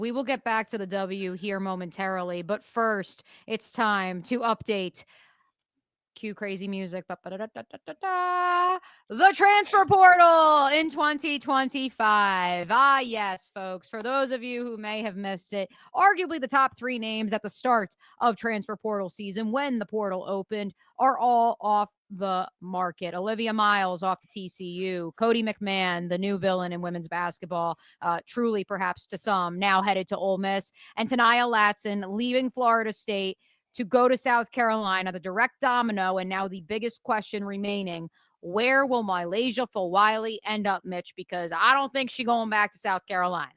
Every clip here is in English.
We will get back to the W here momentarily, but first, it's time to update. Cue crazy music. The transfer portal in 2025. Ah, yes, folks. For those of you who may have missed it, arguably the top three names at the start of transfer portal season when the portal opened are all off the market. Olivia Miles off to TCU, Cody McMahon, the new villain in women's basketball, truly perhaps to some, now headed to Ole Miss, and Ta'Niya Latson leaving Florida State to go to South Carolina, the direct domino, and now the biggest question remaining. Where will MiLaysia Fulwiley end up, Mitch? Because I don't think she's going back to South Carolina.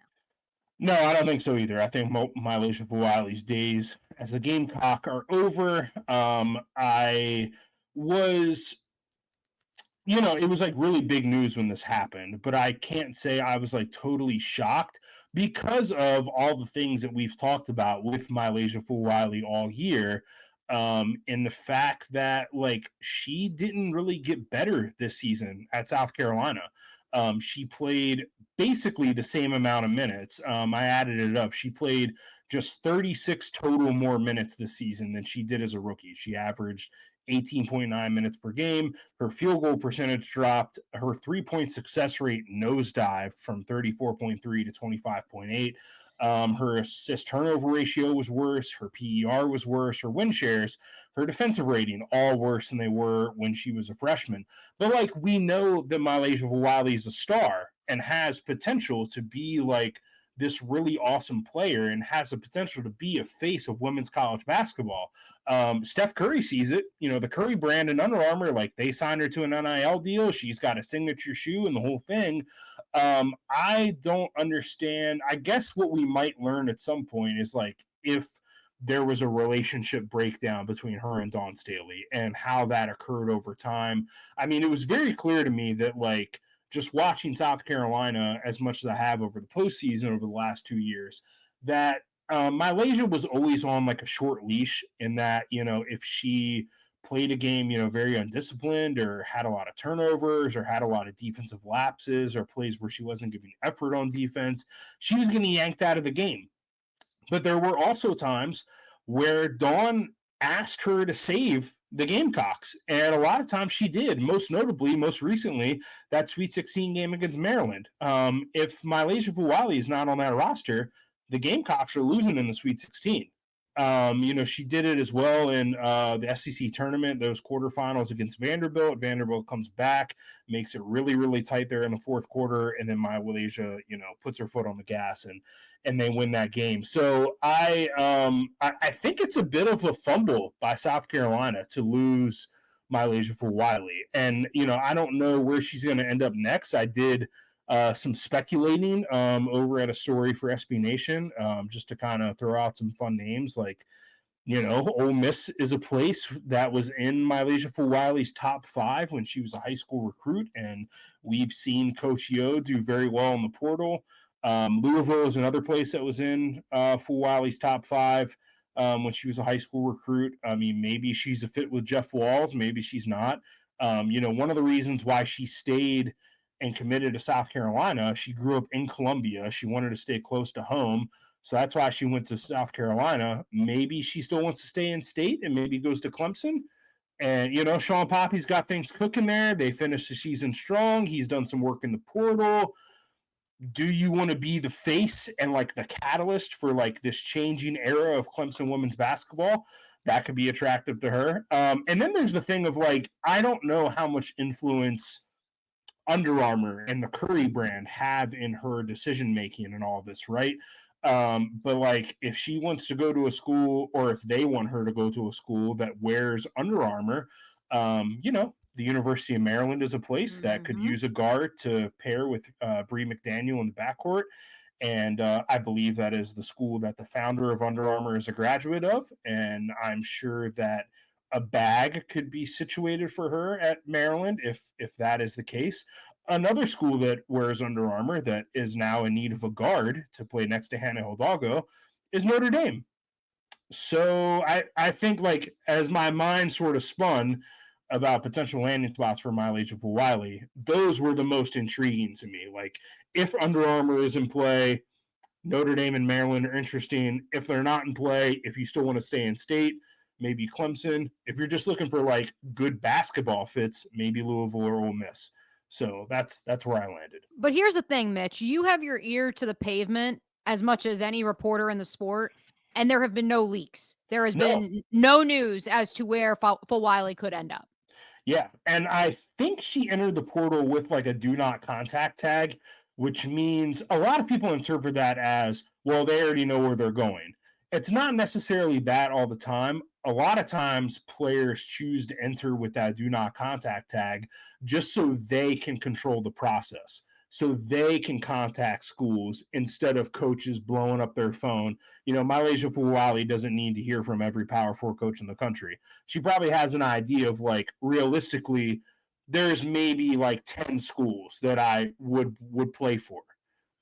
No, I don't think so either. I think MiLaysia Fulwiley's days as a Gamecock are over. I was, it was like really big news when this happened, but I can't say I was like totally shocked because of all the things that we've talked about with MiLaysia Fulwiley all year. And the fact that like she didn't really get better this season at South Carolina. She played basically the same amount of minutes. I added it up. She played just 36 total more minutes this season than she did as a rookie. She averaged 18.9 minutes per game. Her field goal percentage dropped. Her 3-point success rate nosedived from 34.3 to 25.8. Her assist turnover ratio was worse. Her PER was worse. Her win shares, her defensive rating, all worse than they were when she was a freshman. But like we know that MiLaysia Fulwiley is a star and has potential to be like this really awesome player and has the potential to be a face of women's college basketball. Steph Curry sees it. The Curry brand and Under Armour, like they signed her to an NIL deal. She's got a signature shoe and the whole thing. I don't understand. I guess what we might learn at some point is like if there was a relationship breakdown between her and Dawn Staley and how that occurred over time. I mean, it was very clear to me that like just watching South Carolina as much as I have over the postseason over the last 2 years, that MiLaysia was always on like a short leash in that, if she played a game, very undisciplined or had a lot of turnovers or had a lot of defensive lapses or plays where she wasn't giving effort on defense, she was getting yanked out of the game. But there were also times where Dawn asked her to save the Gamecocks, and a lot of times she did. Most notably, most recently, that Sweet 16 game against Maryland. If MiLaysia Fulwiley is not on that roster, the Gamecocks are losing in the Sweet 16. She did it as well in the SEC tournament, those quarterfinals against Vanderbilt. Vanderbilt comes back, makes it really, really tight there in the fourth quarter, and then MiLaysia, puts her foot on the gas and they win that game. So I think it's a bit of a fumble by South Carolina to lose MiLaysia Fulwiley. And, I don't know where she's going to end up next. I did some speculating over at a story for SB Nation just to kind of throw out some fun names like, Ole Miss is a place that was in MiLaysia Fulwiley's top 5 when she was a high school recruit, and we've seen Coach Yo do very well in the portal. Louisville is another place that was in Fulwiley's top 5 when she was a high school recruit. I mean, maybe she's a fit with Jeff Walls, maybe she's not. One of the reasons why she stayed and committed to South Carolina, she grew up in Columbia. She wanted to stay close to home. So that's why she went to South Carolina. Maybe she still wants to stay in state and maybe goes to Clemson. And, Sean Poppy's got things cooking there. They finished the season strong. He's done some work in the portal. Do you want to be the face and like the catalyst for like this changing era of Clemson women's basketball? That could be attractive to her. And then there's the thing of like, I don't know how much influence Under Armour and the Curry brand have in her decision making and all this, right? But like if she wants to go to a school or if they want her to go to a school that wears Under Armour, the University of Maryland is a place that could use a guard to pair with Bree McDaniel in the backcourt. And I believe that is the school that the founder of Under Armour is a graduate of. And I'm sure that a bag could be situated for her at Maryland if that is the case. Another school that wears Under Armour that is now in need of a guard to play next to Hannah Hidalgo is Notre Dame. So I think like as my mind sort of spun about potential landing spots for MiLaysia Fulwiley, those were the most intriguing to me. Like if Under Armour is in play, Notre Dame and Maryland are interesting. If they're not in play, if you still want to stay in state, maybe Clemson. If you're just looking for like good basketball fits, maybe Louisville or Ole Miss. So that's where I landed. But here's the thing, Mitch. You have your ear to the pavement as much as any reporter in the sport, and there have been no leaks. There has No, been no news as to where Fulwiley could end up. yeah, and I think she entered the portal with like a do not contact tag, which means a lot of people interpret that as, well, they already know where they're going. It's not necessarily that all the time. A lot of times players choose to enter with that do not contact tag just so they can control the process. So they can contact schools instead of coaches blowing up their phone. MiLaysia Fulwiley doesn't need to hear from every Power Four coach in the country. She probably has an idea of like realistically there's maybe like 10 schools that I would play for.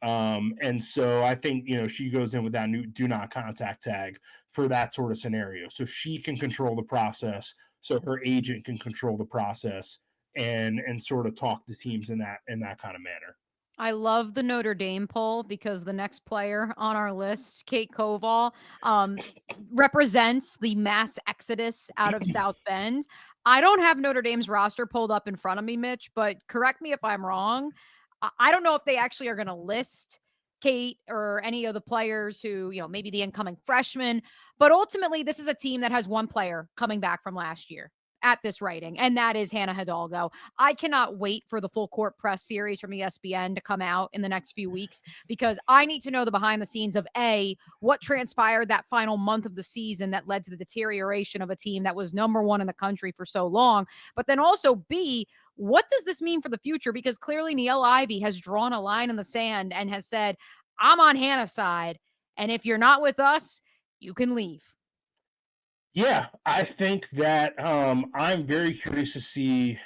And so I think she goes in with that new do not contact tag for that sort of scenario. So she can control the process, so her agent can control the process and sort of talk to teams in that kind of manner. I love the Notre Dame poll because the next player on our list, Kate Koval, represents the mass exodus out of South Bend. I don't have Notre Dame's roster pulled up in front of me, Mitch, but correct me if I'm wrong. I don't know if they actually are going to list Kate or any of the players who, maybe the incoming freshmen, but ultimately this is a team that has one player coming back from last year at this writing, and that is Hannah Hidalgo. I cannot wait for the full court press series from ESPN to come out in the next few weeks because I need to know the behind the scenes of what transpired that final month of the season that led to the deterioration of a team that was number one in the country for so long. But then also B, what does this mean for the future? Because clearly Niele Ivey has drawn a line in the sand and has said, I'm on Hannah's side. And if you're not with us, you can leave. Yeah, I think that I'm very curious to see,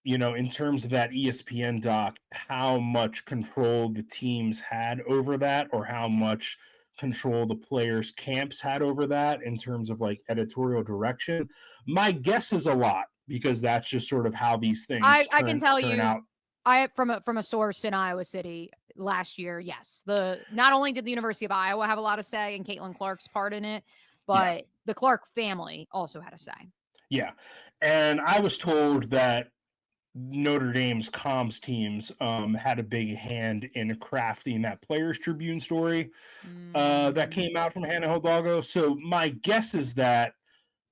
in terms of that ESPN doc, how much control the teams had over that, or how much control the players' camps had over that in terms of like editorial direction. My guess is a lot because that's just sort of how these things I can tell turn you, out. I from a source in Iowa City last year, yes. Not only did the University of Iowa have a lot of say and Caitlin Clark's part in it, Yeah, but the Clark family also had a say. yeah, and I was told that Notre Dame's comms teams had a big hand in crafting that Players Tribune story that Mm. came out from Hannah Hidalgo. So my guess is that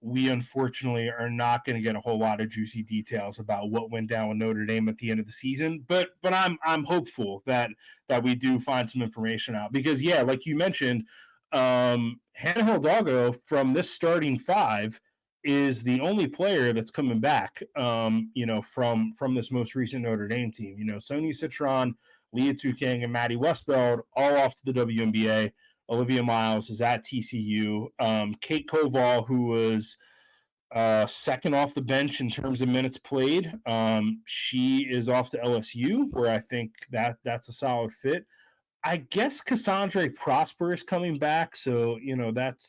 we unfortunately are not going to get a whole lot of juicy details about what went down with Notre Dame at the end of the season. But I'm hopeful that we do find some information out because yeah, like you mentioned, Hannah Hidalgo from this starting five is the only player that's coming back, from this most recent Notre Dame team. Sonia Citron, Leah Tukang, and Maddie Westbeld all off to the WNBA. Olivia Miles is at TCU. Kate Koval, who was second off the bench in terms of minutes played, she is off to LSU, where I think that's a solid fit. I guess Cassandra Prosper is coming back, so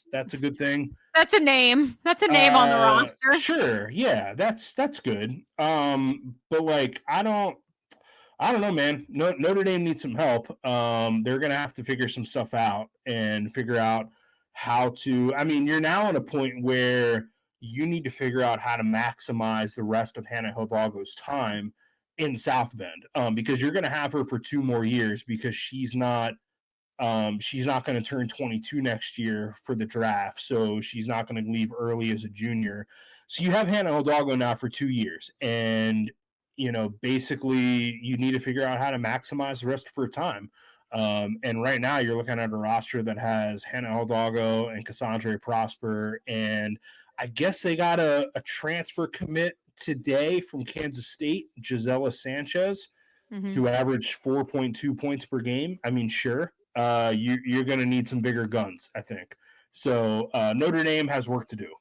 that's a good thing. That's a name. That's a name on the roster. Sure, yeah, that's good. But like I don't know, man. Notre Dame needs some help. They're gonna have to figure some stuff out and figure out how to. I mean, you're now at a point where you need to figure out how to maximize the rest of Hannah Hidalgo's time in South Bend, because you're gonna have her for 2 more years because she's not going to turn 22 next year for the draft, so she's not going to leave early as a junior. So you have Hannah Hidalgo now for 2 years, and basically you need to figure out how to maximize the rest of her time. And right now you're looking at a roster that has Hannah Hidalgo and Cassandra Prosper, and I guess they got a transfer commit today from Kansas State, Gisela Sanchez, Mm-hmm. who averaged 4.2 points per game. I mean, sure, you're going to need some bigger guns, I think. So Notre Dame has work to do.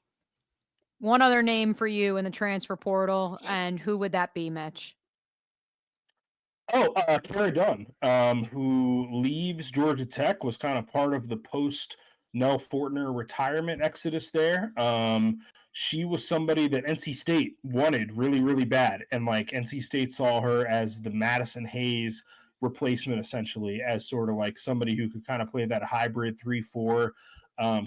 One other name for you in the transfer portal, and who would that be, Mitch? Oh, Kara Dunn, who leaves Georgia Tech, was kind of part of the post Nell Fortner retirement exodus there. She was somebody that NC State wanted really, really bad. And like NC State saw her as the Madison Hayes replacement essentially as sort of like somebody who could kind of play that hybrid 3-4.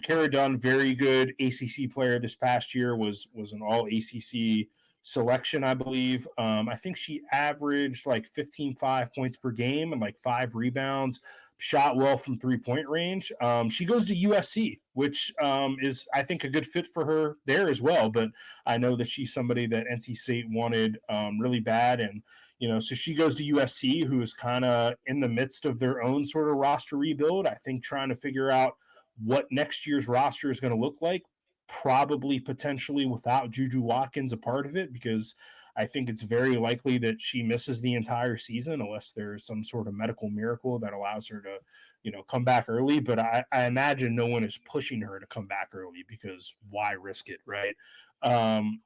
Kara Dunn, very good ACC player this past year, was an all ACC selection, I believe. I think she averaged like 15.5 points per game and like 5 rebounds, shot well from 3-point range. She goes to USC, which is, I think, a good fit for her there as well. But I know that she's somebody that NC State wanted really bad. And, so she goes to USC, who is kind of in the midst of their own sort of roster rebuild. I think trying to figure out what next year's roster is going to look like, probably potentially without Juju Watkins a part of it, because I think it's very likely that she misses the entire season unless there's some sort of medical miracle that allows her to, come back early. But I imagine no one is pushing her to come back early because why risk it, right?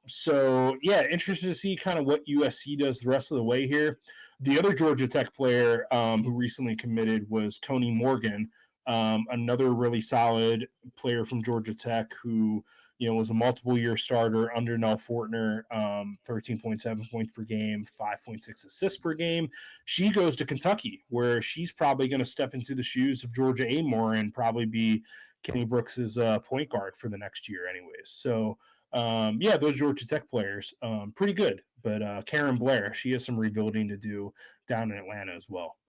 So yeah, interested to see kind of what USC does the rest of the way here. The other Georgia Tech player who recently committed was Tony Morgan, another really solid player from Georgia Tech who, was a multiple year starter under Nell Fortner, 13.7 points per game, 5.6 assists per game. She goes to Kentucky, where she's probably going to step into the shoes of Georgia Amore and probably be Kenny Brooks's point guard for the next year anyways. So, yeah, those Georgia Tech players, pretty good. But Karen Blair, she has some rebuilding to do down in Atlanta as well.